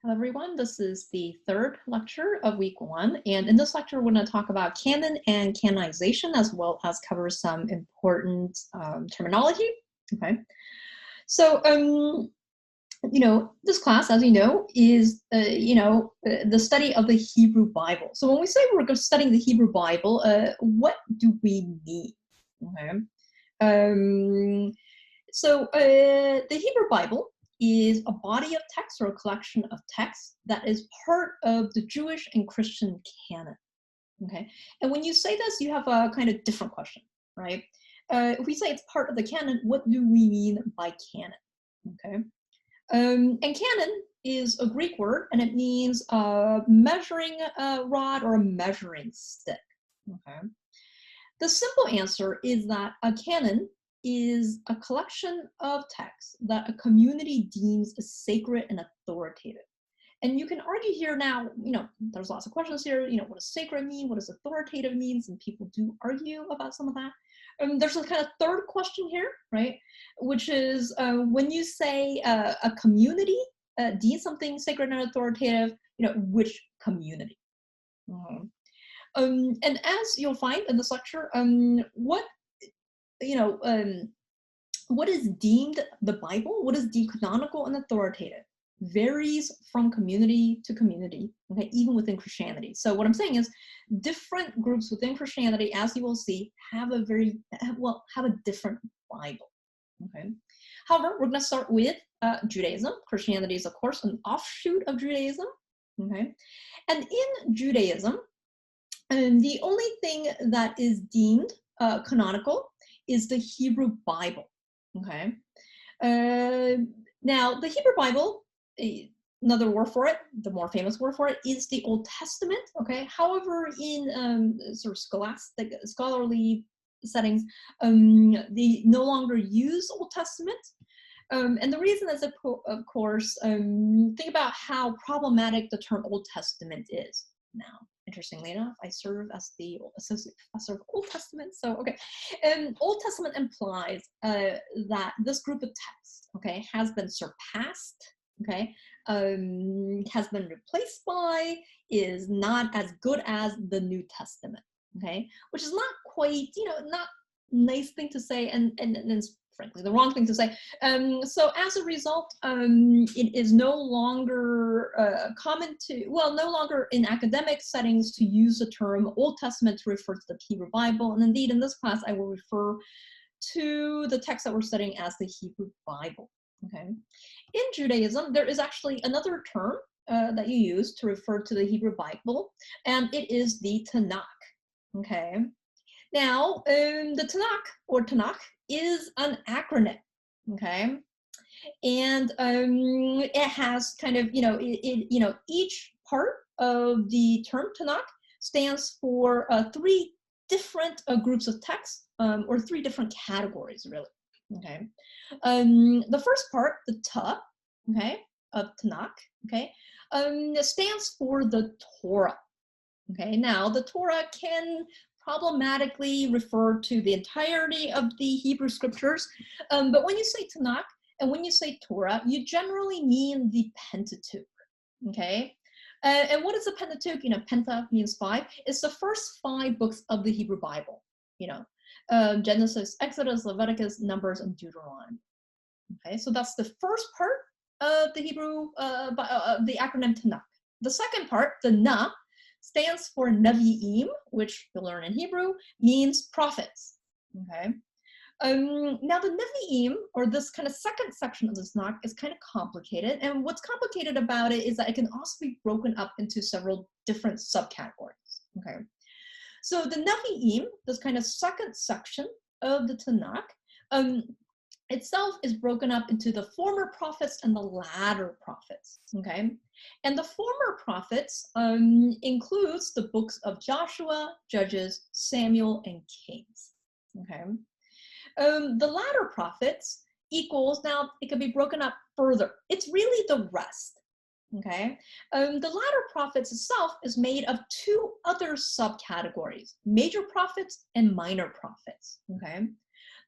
Hello, everyone. This is the third lecture of week one. And in this lecture, we're going to talk about canon and canonization, as well as cover some important terminology. Okay. So, this class, as you know, is, the study of the Hebrew Bible. So when we say we're studying the Hebrew Bible, what do we mean? Okay. The Hebrew Bible is a body of text or a collection of texts that is part of the Jewish and Christian canon. Okay, and when you say this, you have a kind of different question, right? If we say it's part of the canon, what do we mean by canon? Okay, and canon is a Greek word, and it means a measuring rod or a measuring stick. Okay, the simple answer is that a canon is a collection of texts that a community deems as sacred and authoritative. And you can argue here now, there's lots of questions here, what does sacred mean? What does authoritative means? And people do argue about some of that. There's a kind of third question here, right? Which is when you say a community deems something sacred and authoritative, which community? And as you'll find in this lecture, what is deemed the Bible, what is deemed canonical and authoritative, varies from community to community, okay, even within Christianity. So what I'm saying is different groups within Christianity, as you will see, have a different Bible, okay? However, we're going to start with Judaism. Christianity is, of course, an offshoot of Judaism, okay? And in Judaism, the only thing that is deemed canonical is the Hebrew Bible. Okay. Now, the Hebrew Bible, another word for it, the more famous word for it, is the Old Testament. Okay. However, in sort of scholastic, scholarly settings, they no longer use Old Testament. And the reason is, of course, think about how problematic the term Old Testament is now. Interestingly enough, I serve as the associate professor of Old Testament. So, okay, Old Testament implies that this group of texts, okay, has been surpassed, okay, has been replaced by, is not as good as the New Testament, okay, which is not quite, not nice thing to say, and it's frankly the wrong thing to say. So as a result, it is no longer no longer in academic settings to use the term Old Testament to refer to the Hebrew Bible. And indeed, in this class, I will refer to the text that we're studying as the Hebrew Bible. Okay. In Judaism, there is actually another term that you use to refer to the Hebrew Bible, and it is the Tanakh. Okay. Now, the Tanakh is an acronym, okay? And it has kind of, each part of the term Tanakh stands for three different groups of text, or three different categories, really, okay? The first part, the Ta, okay, of Tanakh, okay, stands for the Torah, okay? Now, the Torah can problematically refer to the entirety of the Hebrew scriptures. But when you say Tanakh and when you say Torah, you generally mean the Pentateuch, okay? And what is the Pentateuch? Penta means 5. It's the first 5 books of the Hebrew Bible, Genesis, Exodus, Leviticus, Numbers, and Deuteronomy. Okay, so that's the first part of the Hebrew, the acronym Tanakh. The second part, the Na, stands for Nevi'im, which you'll learn in Hebrew, means prophets, okay? Now the Nevi'im, or this kind of second section of the Tanakh, is kind of complicated, and what's complicated about it is that it can also be broken up into several different subcategories, okay? So the Nevi'im, this kind of second section of the Tanakh, itself is broken up into the former prophets and the latter prophets, okay? And the former prophets includes the books of Joshua, Judges, Samuel, and Kings, okay? The latter prophets equals, now it can be broken up further. It's really the rest, okay? The latter prophets itself is made of 2 other subcategories, major prophets and minor prophets, okay?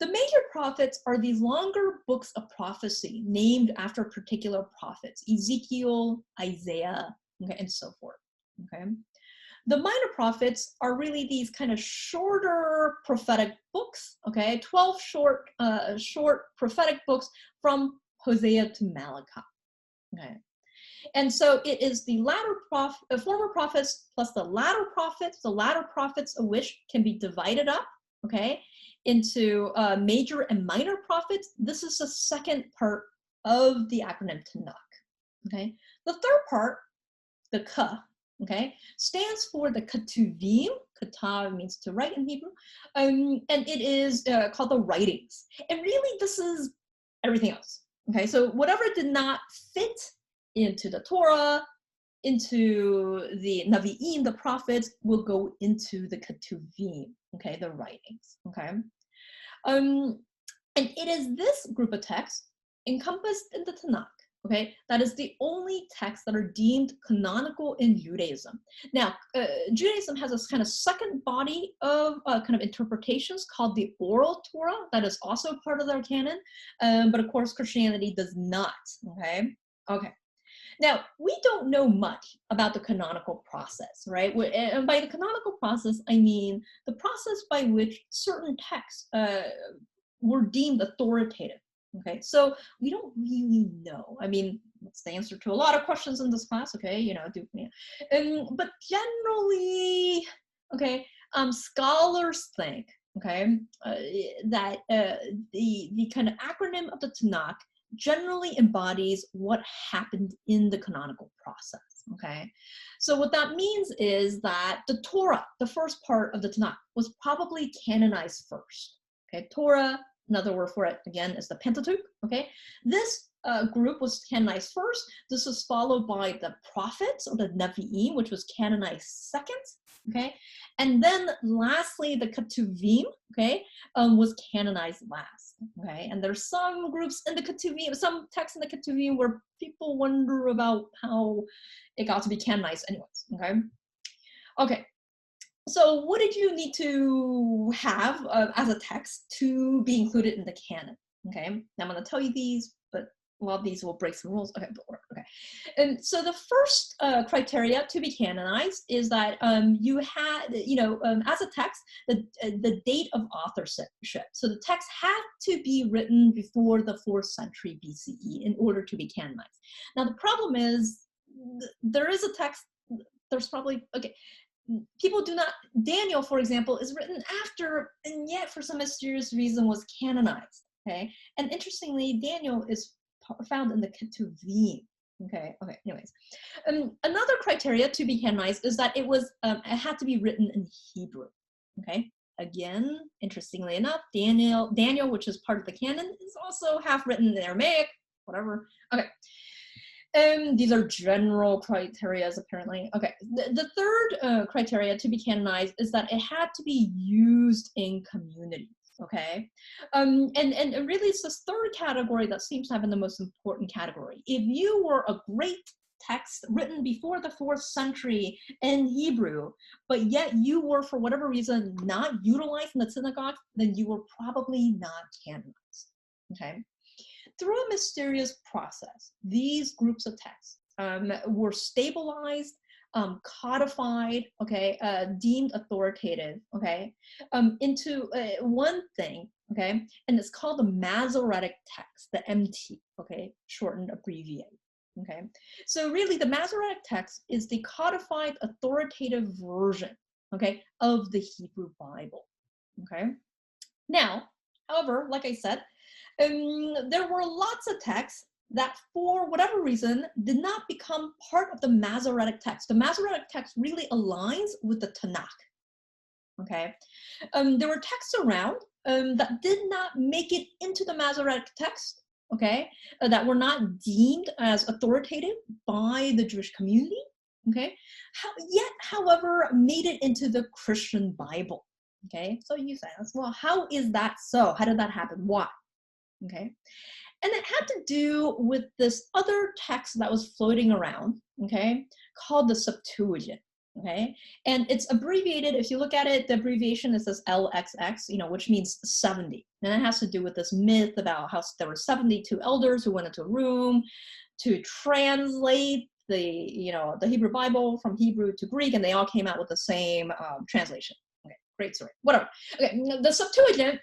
The major prophets are these longer books of prophecy named after particular prophets, Ezekiel, Isaiah, okay, and so forth. Okay. The minor prophets are really these kind of shorter prophetic books, okay, 12 short prophetic books from Hosea to Malachi. Okay. And so it is the former prophets plus the latter prophets of which can be divided up, okay, into major and minor prophets. This is the second part of the acronym Tanakh, okay. The third part, the Ka, okay, stands for the Ketuvim. Katav means to write in Hebrew, and it is called the writings. And really, this is everything else, okay. So whatever did not fit into the Torah, into the Navi'im, the prophets, will go into the Ketuvim, okay, the writings, okay. And it is this group of texts encompassed in the Tanakh, okay, that is the only texts that are deemed canonical in Judaism. Now, Judaism has this kind of second body of kind of interpretations called the Oral Torah that is also part of their canon, but of course Christianity does not, okay? Okay. Now, we don't know much about the canonical process, right? And by the canonical process, I mean the process by which certain texts were deemed authoritative, okay? So we don't really know. I mean, that's the answer to a lot of questions in this class, okay? You know, but generally, okay, scholars think, okay, that the kind of acronym of the Tanakh generally embodies what happened in the canonical process, okay? So what that means is that the Torah, the first part of the Tanakh, was probably canonized first, okay? Torah, another word for it, again, is the Pentateuch, okay? This group was canonized first. This was followed by the prophets, or the Nevi'im, which was canonized second, okay? And then lastly, the Ketuvim, okay, was canonized last, okay? And there's some groups in the Ketuvim, some texts in the Ketuvim where people wonder about how it got to be canonized anyways, okay? Okay, so what did you need to have as a text to be included in the canon, okay? Now I'm gonna tell you these, but a lot of these will break some rules. Okay, okay. And so the first criteria to be canonized is that you had, as a text, the date of authorship. So the text had to be written before the 4th century BCE in order to be canonized. Now the problem is, there is a text, there's probably, okay, people do not, Daniel, for example, is written after, and yet for some mysterious reason was canonized, okay? And interestingly, Daniel is found in the Ketuvim. Okay, anyways. Another criteria to be canonized is that it had to be written in Hebrew. Okay, again, interestingly enough, Daniel, which is part of the canon, is also half written in Aramaic, whatever. Okay. These are general criteria, apparently. Okay, the third criteria to be canonized is that it had to be used in community. Okay, and really it's this third category that seems to have been the most important category. If you were a great text written before the 4th century in Hebrew, but yet you were, for whatever reason, not utilized in the synagogue, then you were probably not canonized, okay? Through a mysterious process, these groups of texts were stabilized, codified, okay, deemed authoritative, okay, into one thing, okay, and it's called the Masoretic text, the MT, okay, shortened, abbreviated, okay. So really, the Masoretic text is the codified authoritative version, okay, of the Hebrew Bible, okay. Now, however, like I said, there were lots of texts that, for whatever reason, did not become part of the Masoretic text. The Masoretic text really aligns with the Tanakh, okay? There were texts around that did not make it into the Masoretic text, okay? That were not deemed as authoritative by the Jewish community, okay? Yet, however, made it into the Christian Bible, okay? So you say, well, how is that so? How did that happen? Why? Okay, and it had to do with this other text that was floating around, okay, called the Septuagint, okay? And it's abbreviated. If you look at it, the abbreviation is this LXX, which means 70. And it has to do with this myth about how there were 72 elders who went into a room to translate the Hebrew Bible from Hebrew to Greek, and they all came out with the same translation. Okay, great story. Whatever. Okay, the Septuagint,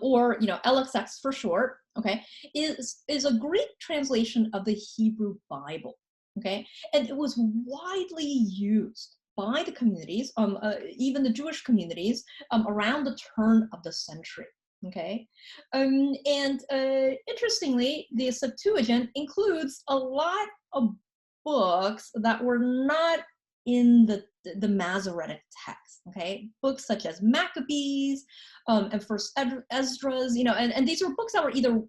or LXX for short, okay, is a Greek translation of the Hebrew Bible. Okay, and it was widely used by the communities, even the Jewish communities, around the turn of the century. Okay, and interestingly, the Septuagint includes a lot of books that were not in the Masoretic text. Okay, books such as Maccabees, and First Esdras, and these were books that were either,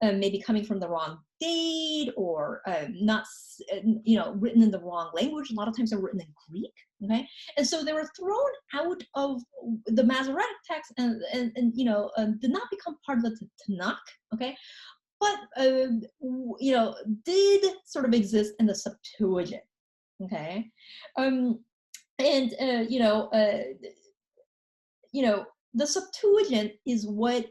maybe coming from the wrong date, or not, written in the wrong language. A lot of times they're written in Greek. Okay, and so they were thrown out of the Masoretic text, and did not become part of the Tanakh. Okay, but did sort of exist in the Septuagint. Okay, and the Septuagint is what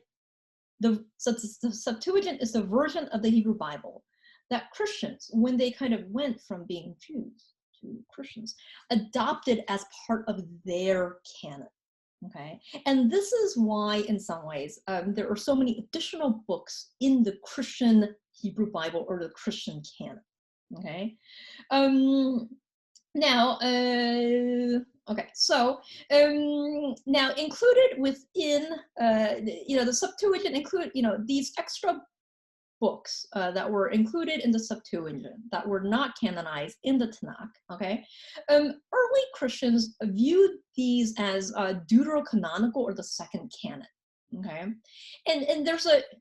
the Septuagint is the version of the Hebrew Bible that Christians, when they kind of went from being Jews to Christians, adopted as part of their canon. Okay, and this is why, in some ways, there are so many additional books in the Christian Hebrew Bible, or the Christian canon. Okay, now, okay, so now included within, the Septuagint include, these extra books that were included in the Septuagint that were not canonized in the Tanakh. Okay, early Christians viewed these as deuterocanonical, or the second canon. Okay, and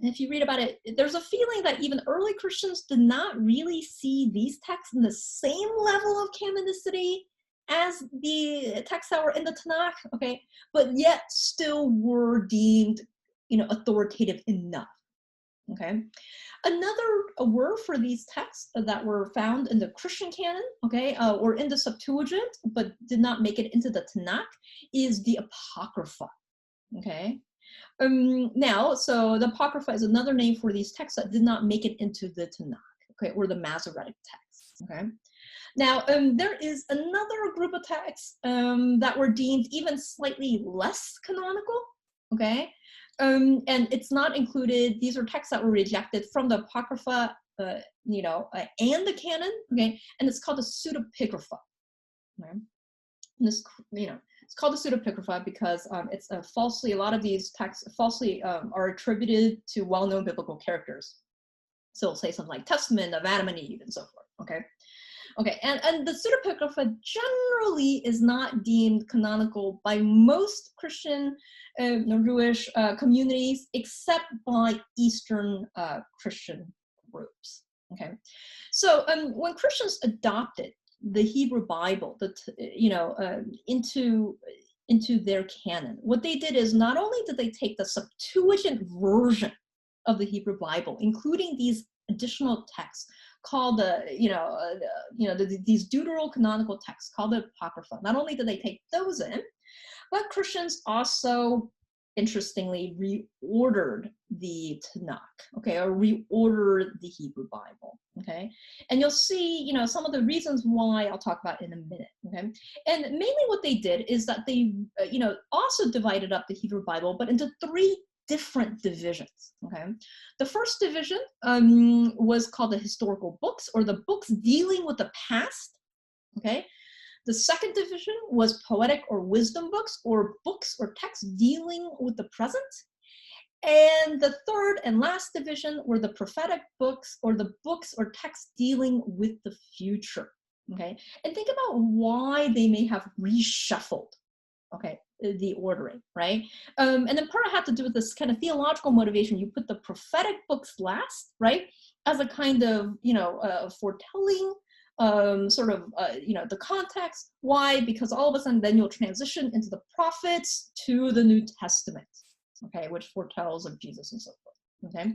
if you read about it, there's a feeling that even early Christians did not really see these texts in the same level of canonicity as the texts that were in the Tanakh. Okay, but yet still were deemed, authoritative enough. Okay, another word for these texts that were found in the Christian canon, okay, or in the Septuagint, but did not make it into the Tanakh, is the Apocrypha. Okay, now, so the Apocrypha is another name for these texts that did not make it into the Tanakh, okay, or the Masoretic texts. Okay, now there is another group of texts that were deemed even slightly less canonical. Okay, and it's not included. These are texts that were rejected from the Apocrypha, and the canon. Okay, and it's called the Pseudepigrapha. Okay? And this, it's called the Pseudepigrapha because it's falsely, a lot of these texts falsely are attributed to well-known biblical characters. So it'll say something like Testament of Adam and Eve and so forth. Okay. Okay, and the Pseudepigrapha generally is not deemed canonical by most Christian, Jewish communities, except by Eastern Christian groups. Okay, so when Christians adopted the Hebrew Bible, into their canon, what they did is not only did they take the Septuagint version of the Hebrew Bible, including these additional texts called these deuterocanonical texts called the Apocrypha. Not only did they take those in, but Christians also, interestingly, reordered the Tanakh, okay, or reordered the Hebrew Bible, okay? And you'll see, some of the reasons why I'll talk about in a minute, okay? And mainly what they did is that they, also divided up the Hebrew Bible, but into three different divisions. Okay, the first division was called the historical books, or the books dealing with the past. Okay, the second division was poetic or wisdom books, or books or texts dealing with the present. And the third and last division were the prophetic books, or the books or texts dealing with the future. Okay, and think about why they may have reshuffled, okay, the ordering, right? And then part had to do with this kind of theological motivation. You put the prophetic books last, right, as a kind of, foretelling, the context. Why? Because all of a sudden then you'll transition into the prophets to the New Testament, okay, which foretells of Jesus and so forth, okay?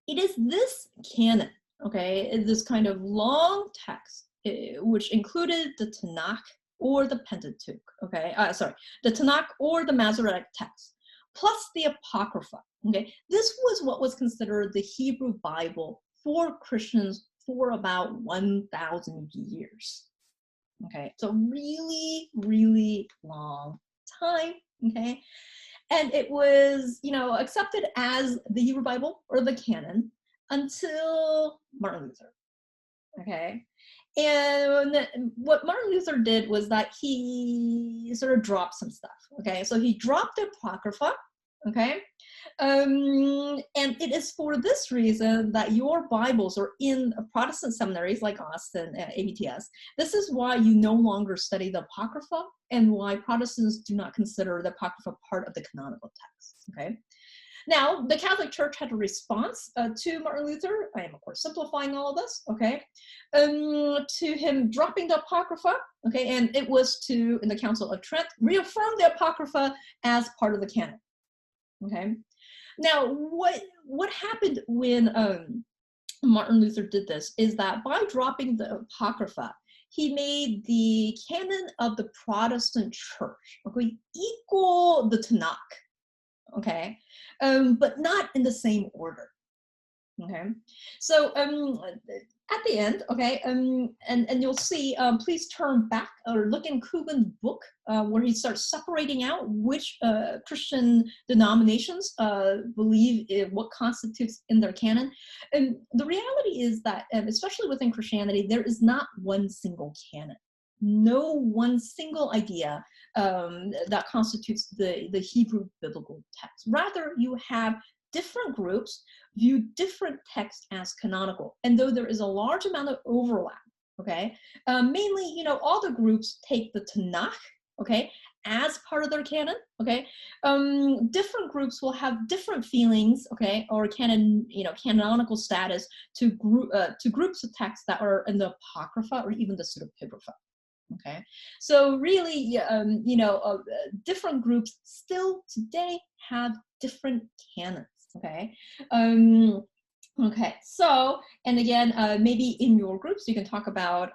It is this canon, okay, this kind of long text which included the Tanakh or the Pentateuch, okay? The Tanakh or the Masoretic text, plus the Apocrypha, okay? This was what was considered the Hebrew Bible for Christians for about 1,000 years, okay? So really, really long time, okay? And it was, accepted as the Hebrew Bible or the canon until Martin Luther, okay? And what Martin Luther did was that he sort of dropped some stuff, okay? So he dropped the Apocrypha, okay? And it is for this reason that your Bibles are in Protestant seminaries like us and ABTS. This is why you no longer study the Apocrypha and why Protestants do not consider the Apocrypha part of the canonical text, okay? Now, the Catholic Church had a response to Martin Luther. I am, of course, simplifying all of this, okay, to him dropping the Apocrypha, okay, and it was to, in the Council of Trent, reaffirm the Apocrypha as part of the canon, okay. Now, what happened when Martin Luther did this is that by dropping the Apocrypha, he made the canon of the Protestant Church, okay, equal the Tanakh, okay, but not in the same order, okay. So at the end, okay, and you'll see, please turn back or look in Coogan's book where he starts separating out which Christian denominations believe in what constitutes in their canon. And the reality is that, especially within Christianity, there is not one single canon. No one single idea that constitutes the Hebrew biblical text. Rather, you have different groups view different texts as canonical. And though there is a large amount of overlap, okay, mainly, all the groups take the Tanakh, okay, as part of their canon, okay. Different groups will have different feelings, okay, or canonical status to groups of texts that are in the Apocrypha or even the Pseudepigrapha. Okay, so really, different groups still today have different canons. Okay, okay. So, and again, maybe in your groups you can talk about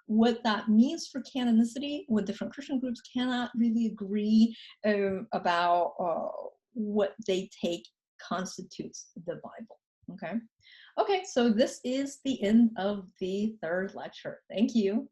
what that means for canonicity when different Christian groups cannot really agree about what they take constitutes the Bible. Okay, okay. So this is the end of the third lecture. Thank you.